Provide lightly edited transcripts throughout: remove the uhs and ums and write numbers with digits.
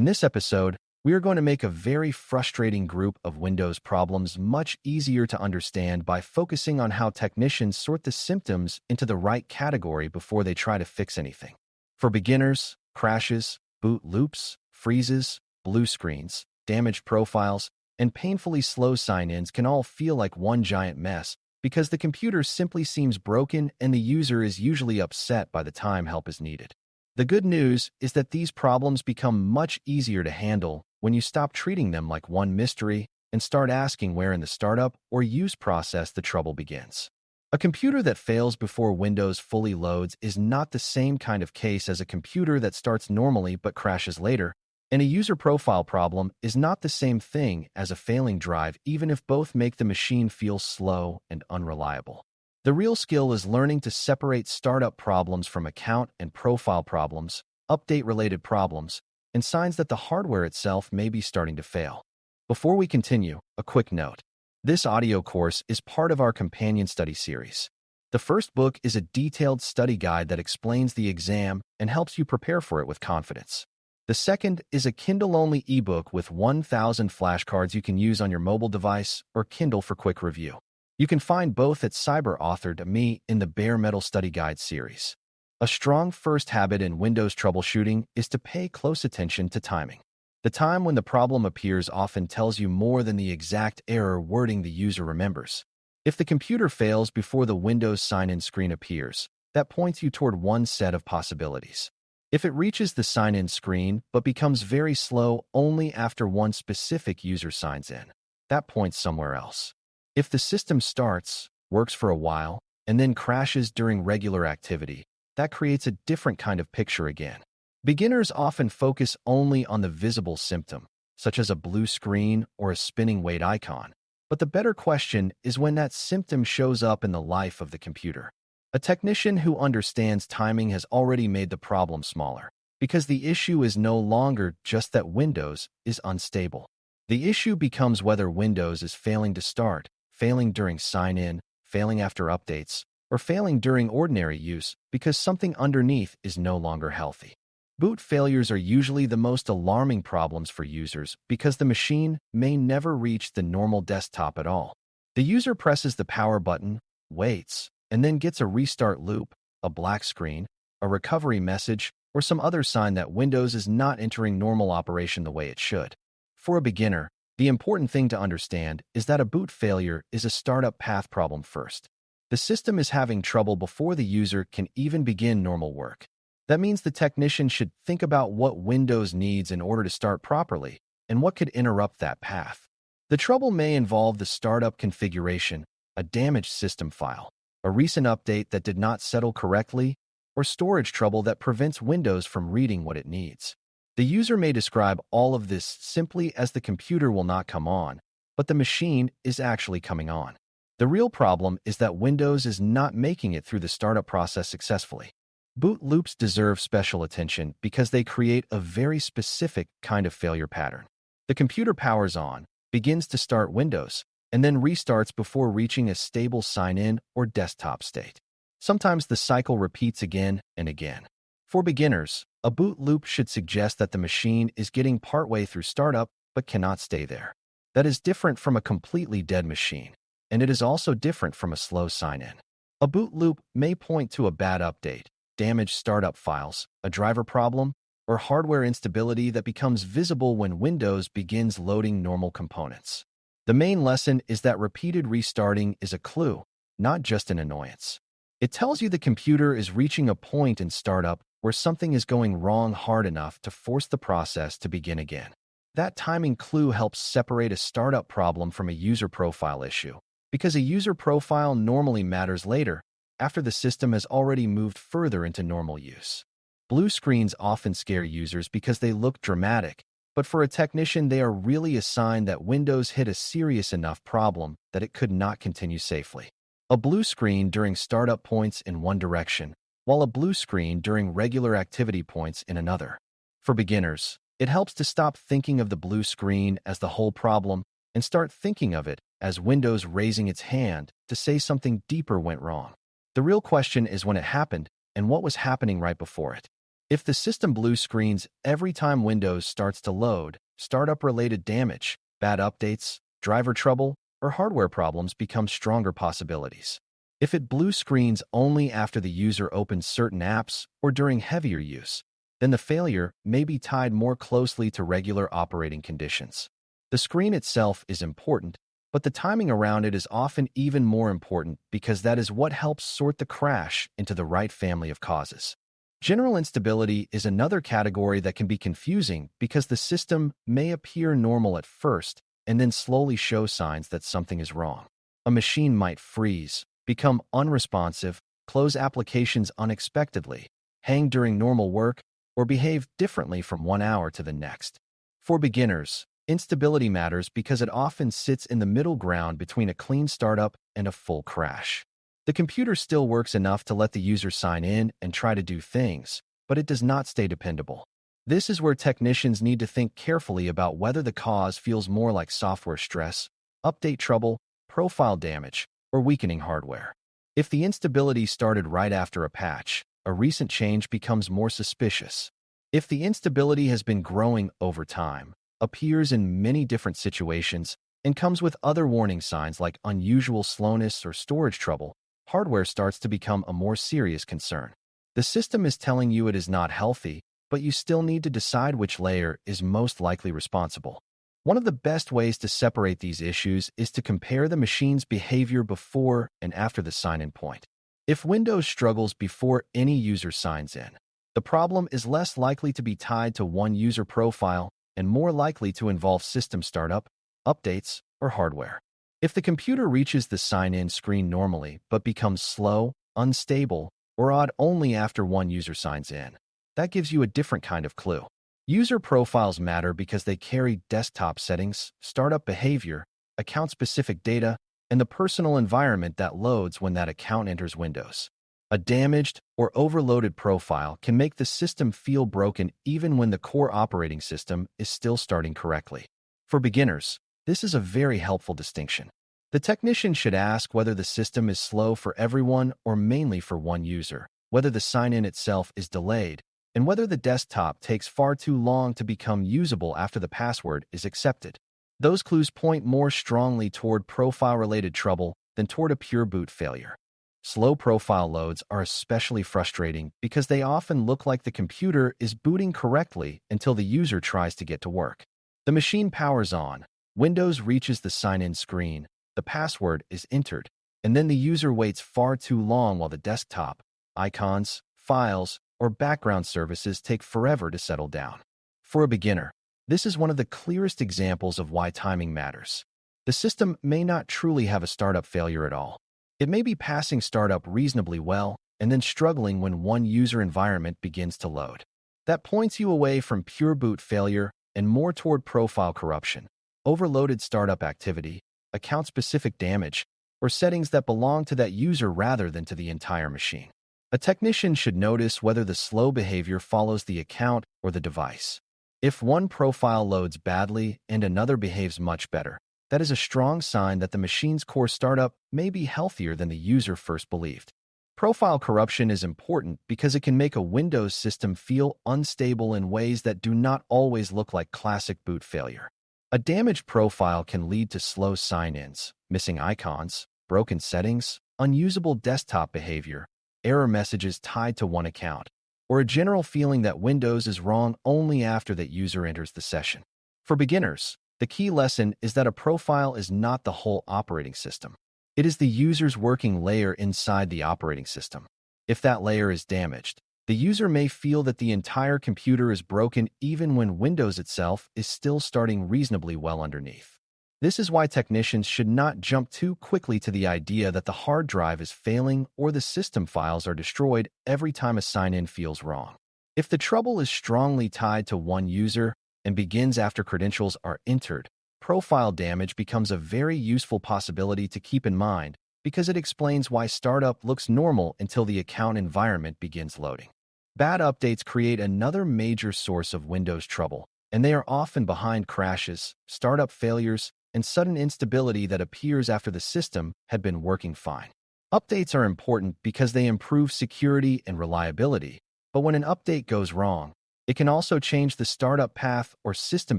In this episode, we are going to make a very frustrating group of Windows problems much easier to understand by focusing on how technicians sort the symptoms into the right category before they try to fix anything. For beginners, crashes, boot loops, freezes, blue screens, damaged profiles, and painfully slow sign-ins can all feel like one giant mess because the computer simply seems broken and the user is usually upset by the time help is needed. The good news is that these problems become much easier to handle when you stop treating them like one mystery and start asking where in the startup or use process the trouble begins. A computer that fails before Windows fully loads is not the same kind of case as a computer that starts normally but crashes later, and a user profile problem is not the same thing as a failing drive even if both make the machine feel slow and unreliable. The real skill is learning to separate startup problems from account and profile problems, update-related problems, and signs that the hardware itself may be starting to fail. Before we continue, a quick note. This audio course is part of our companion study series. The first book is a detailed study guide that explains the exam and helps you prepare for it with confidence. The second is a Kindle-only ebook with 1,000 flashcards you can use on your mobile device or Kindle for quick review. You can find both at Cyber.Me in the Bare Metal Study Guide series. A strong first habit in Windows troubleshooting is to pay close attention to timing. The time when the problem appears often tells you more than the exact error wording the user remembers. If the computer fails before the Windows sign-in screen appears, that points you toward one set of possibilities. If it reaches the sign-in screen but becomes very slow only after one specific user signs in, that points somewhere else. If the system starts, works for a while, and then crashes during regular activity, that creates a different kind of picture again. Beginners often focus only on the visible symptom, such as a blue screen or a spinning weight icon. But the better question is when that symptom shows up in the life of the computer. A technician who understands timing has already made the problem smaller, because the issue is no longer just that Windows is unstable. The issue becomes whether Windows is failing to start, failing during sign-in, failing after updates, or failing during ordinary use because something underneath is no longer healthy. Boot failures are usually the most alarming problems for users because the machine may never reach the normal desktop at all. The user presses the power button, waits, and then gets a restart loop, a black screen, a recovery message, or some other sign that Windows is not entering normal operation the way it should. For a beginner, the important thing to understand is that a boot failure is a startup path problem first. The system is having trouble before the user can even begin normal work. That means the technician should think about what Windows needs in order to start properly and what could interrupt that path. The trouble may involve the startup configuration, a damaged system file, a recent update that did not settle correctly, or storage trouble that prevents Windows from reading what it needs. The user may describe all of this simply as the computer will not come on, but the machine is actually coming on. The real problem is that Windows is not making it through the startup process successfully. Boot loops deserve special attention because they create a very specific kind of failure pattern. The computer powers on, begins to start Windows, and then restarts before reaching a stable sign-in or desktop state. Sometimes the cycle repeats again and again. For beginners, a boot loop should suggest that the machine is getting partway through startup but cannot stay there. That is different from a completely dead machine, and it is also different from a slow sign-in. A boot loop may point to a bad update, damaged startup files, a driver problem, or hardware instability that becomes visible when Windows begins loading normal components. The main lesson is that repeated restarting is a clue, not just an annoyance. It tells you the computer is reaching a point in startup where something is going wrong hard enough to force the process to begin again. That timing clue helps separate a startup problem from a user profile issue, because a user profile normally matters later, after the system has already moved further into normal use. Blue screens often scare users because they look dramatic, but for a technician they are really a sign that Windows hit a serious enough problem that it could not continue safely. A blue screen during startup points in one direction, while a blue screen during regular activity points in another. For beginners, it helps to stop thinking of the blue screen as the whole problem and start thinking of it as Windows raising its hand to say something deeper went wrong. The real question is when it happened and what was happening right before it. If the system blue screens every time Windows starts to load, startup-related damage, bad updates, driver trouble, or hardware problems become stronger possibilities. If it blue screens only after the user opens certain apps or during heavier use, then the failure may be tied more closely to regular operating conditions. The screen itself is important, but the timing around it is often even more important because that is what helps sort the crash into the right family of causes. General instability is another category that can be confusing because the system may appear normal at first and then slowly show signs that something is wrong. A machine might freeze, become unresponsive, close applications unexpectedly, hang during normal work, or behave differently from one hour to the next. For beginners, instability matters because it often sits in the middle ground between a clean startup and a full crash. The computer still works enough to let the user sign in and try to do things, but it does not stay dependable. This is where technicians need to think carefully about whether the cause feels more like software stress, update trouble, profile damage, or weakening hardware. If the instability started right after a patch, a recent change becomes more suspicious. If the instability has been growing over time, appears in many different situations, and comes with other warning signs like unusual slowness or storage trouble, hardware starts to become a more serious concern. The system is telling you it is not healthy, but you still need to decide which layer is most likely responsible. One of the best ways to separate these issues is to compare the machine's behavior before and after the sign-in point. If Windows struggles before any user signs in, the problem is less likely to be tied to one user profile and more likely to involve system startup, updates, or hardware. If the computer reaches the sign-in screen normally but becomes slow, unstable, or odd only after one user signs in, that gives you a different kind of clue. User profiles matter because they carry desktop settings, startup behavior, account-specific data, and the personal environment that loads when that account enters Windows. A damaged or overloaded profile can make the system feel broken even when the core operating system is still starting correctly. For beginners, this is a very helpful distinction. The technician should ask whether the system is slow for everyone or mainly for one user, whether the sign-in itself is delayed, and whether the desktop takes far too long to become usable after the password is accepted. Those clues point more strongly toward profile-related trouble than toward a pure boot failure. Slow profile loads are especially frustrating because they often look like the computer is booting correctly until the user tries to get to work. The machine powers on, Windows reaches the sign-in screen, the password is entered, and then the user waits far too long while the desktop, icons, files, or background services take forever to settle down. For a beginner, this is one of the clearest examples of why timing matters. The system may not truly have a startup failure at all. It may be passing startup reasonably well and then struggling when one user environment begins to load. That points you away from pure boot failure and more toward profile corruption, overloaded startup activity, account-specific damage, or settings that belong to that user rather than to the entire machine. A technician should notice whether the slow behavior follows the account or the device. If one profile loads badly and another behaves much better, that is a strong sign that the machine's core startup may be healthier than the user first believed. Profile corruption is important because it can make a Windows system feel unstable in ways that do not always look like classic boot failure. A damaged profile can lead to slow sign-ins, missing icons, broken settings, unusable desktop behavior, error messages tied to one account, or a general feeling that Windows is wrong only after that user enters the session. For beginners, the key lesson is that a profile is not the whole operating system. It is the user's working layer inside the operating system. If that layer is damaged, the user may feel that the entire computer is broken even when Windows itself is still starting reasonably well underneath. This is why technicians should not jump too quickly to the idea that the hard drive is failing or the system files are destroyed every time a sign-in feels wrong. If the trouble is strongly tied to one user and begins after credentials are entered, profile damage becomes a very useful possibility to keep in mind because it explains why startup looks normal until the account environment begins loading. Bad updates create another major source of Windows trouble, and they are often behind crashes, startup failures, and sudden instability that appears after the system had been working fine. Updates are important because they improve security and reliability, But when an update goes wrong, it can also change the startup path or system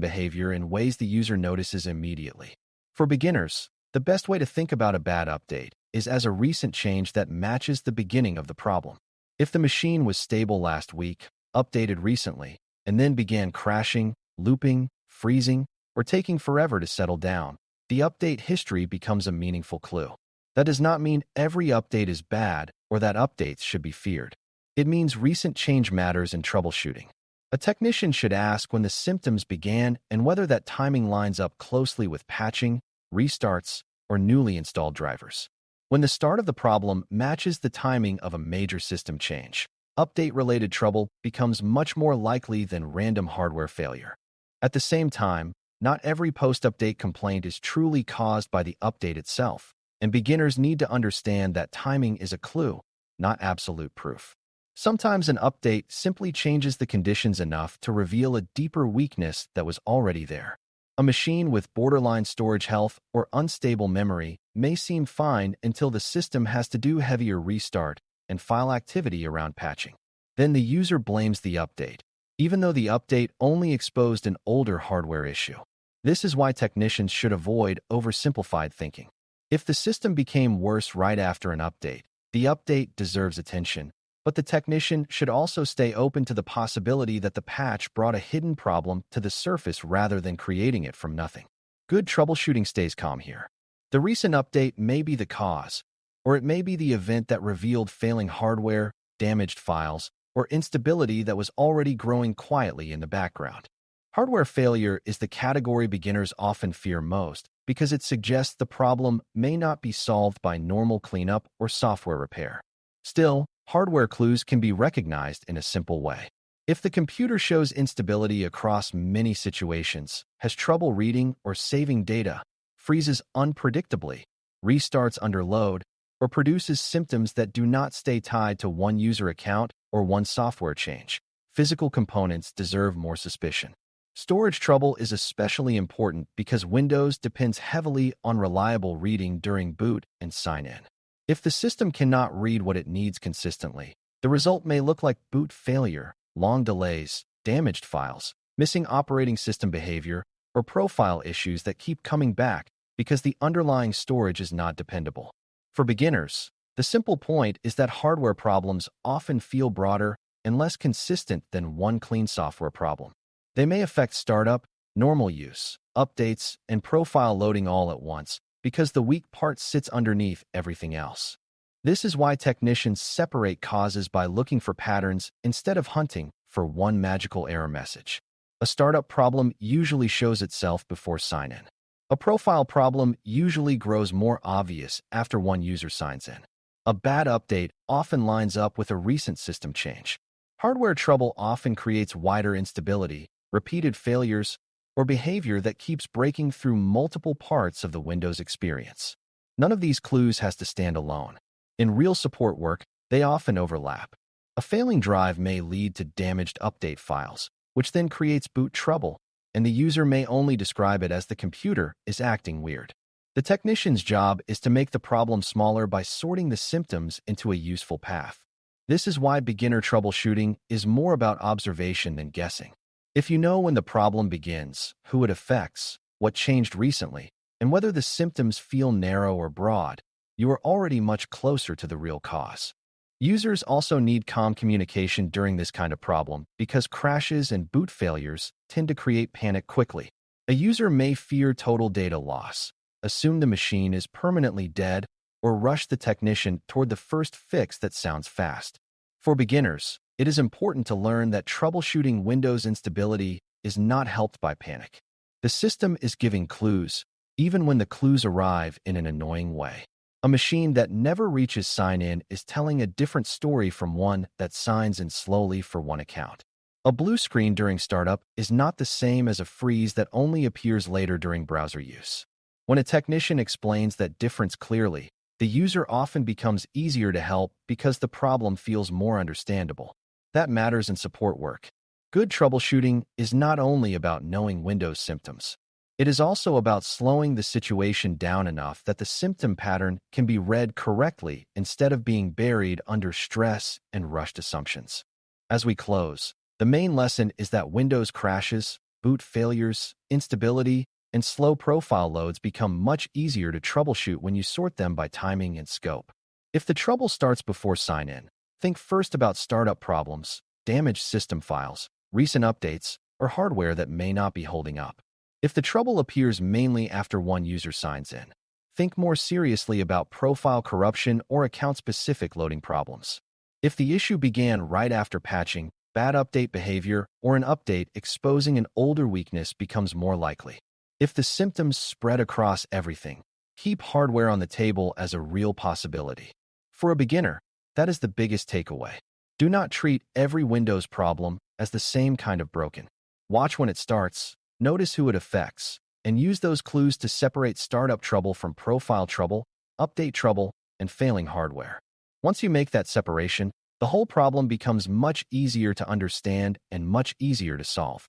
behavior in ways the user notices immediately. For beginners, the best way to think about a bad update is as a recent change that matches the beginning of the problem. If the machine was stable last week, updated recently, and then began crashing, looping, freezing, or taking forever to settle down, the update history becomes a meaningful clue. That does not mean every update is bad or that updates should be feared. It means recent change matters in troubleshooting. A technician should ask when the symptoms began and whether that timing lines up closely with patching, restarts, or newly installed drivers. When the start of the problem matches the timing of a major system change, update-related trouble becomes much more likely than random hardware failure. At the same time, not every post-update complaint is truly caused by the update itself, and beginners need to understand that timing is a clue, not absolute proof. Sometimes an update simply changes the conditions enough to reveal a deeper weakness that was already there. A machine with borderline storage health or unstable memory may seem fine until the system has to do heavier restart and file activity around patching. Then the user blames the update, even though the update only exposed an older hardware issue. This is why technicians should avoid oversimplified thinking. If the system became worse right after an update, the update deserves attention, but the technician should also stay open to the possibility that the patch brought a hidden problem to the surface rather than creating it from nothing. Good troubleshooting stays calm here. The recent update may be the cause, or it may be the event that revealed failing hardware, damaged files, or instability that was already growing quietly in the background. Hardware failure is the category beginners often fear most because it suggests the problem may not be solved by normal cleanup or software repair. Still, hardware clues can be recognized in a simple way. If the computer shows instability across many situations, has trouble reading or saving data, freezes unpredictably, restarts under load, or produces symptoms that do not stay tied to one user account or one software change, physical components deserve more suspicion. Storage trouble is especially important because Windows depends heavily on reliable reading during boot and sign-in. If the system cannot read what it needs consistently, the result may look like boot failure, long delays, damaged files, missing operating system behavior, or profile issues that keep coming back because the underlying storage is not dependable. For beginners, the simple point is that hardware problems often feel broader and less consistent than one clean software problem. They may affect startup, normal use, updates, and profile loading all at once because the weak part sits underneath everything else. This is why technicians separate causes by looking for patterns instead of hunting for one magical error message. A startup problem usually shows itself before sign-in. A profile problem usually grows more obvious after one user signs in. A bad update often lines up with a recent system change. Hardware trouble often creates wider instability, repeated failures, or behavior that keeps breaking through multiple parts of the Windows experience. None of these clues has to stand alone. In real support work, they often overlap. A failing drive may lead to damaged update files, which then creates boot trouble, and the user may only describe it as the computer is acting weird. The technician's job is to make the problem smaller by sorting the symptoms into a useful path. This is why beginner troubleshooting is more about observation than guessing. If you know when the problem begins, who it affects, what changed recently, and whether the symptoms feel narrow or broad, you are already much closer to the real cause. Users also need calm communication during this kind of problem because crashes and boot failures tend to create panic quickly. A user may fear total data loss, assume the machine is permanently dead, or rush the technician toward the first fix that sounds fast. For beginners, it is important to learn that troubleshooting Windows instability is not helped by panic. The system is giving clues, even when the clues arrive in an annoying way. A machine that never reaches sign-in is telling a different story from one that signs in slowly for one account. A blue screen during startup is not the same as a freeze that only appears later during browser use. When a technician explains that difference clearly, the user often becomes easier to help because the problem feels more understandable. That matters in support work. Good troubleshooting is not only about knowing Windows symptoms. It is also about slowing the situation down enough that the symptom pattern can be read correctly instead of being buried under stress and rushed assumptions. As we close, the main lesson is that Windows crashes, boot failures, instability, and slow profile loads become much easier to troubleshoot when you sort them by timing and scope. If the trouble starts before sign-in, think first about startup problems, damaged system files, recent updates, or hardware that may not be holding up. If the trouble appears mainly after one user signs in, think more seriously about profile corruption or account-specific loading problems. If the issue began right after patching, bad update behavior, or an update exposing an older weakness becomes more likely. If the symptoms spread across everything, keep hardware on the table as a real possibility. For a beginner, that is the biggest takeaway. Do not treat every Windows problem as the same kind of broken. Watch when it starts, notice who it affects, and use those clues to separate startup trouble from profile trouble, update trouble, and failing hardware. Once you make that separation, the whole problem becomes much easier to understand and much easier to solve.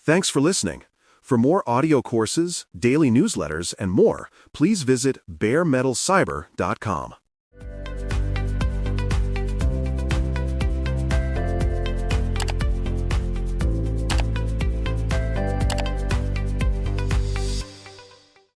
Thanks for listening. For more audio courses, daily newsletters, and more, please visit BareMetalCyber.com.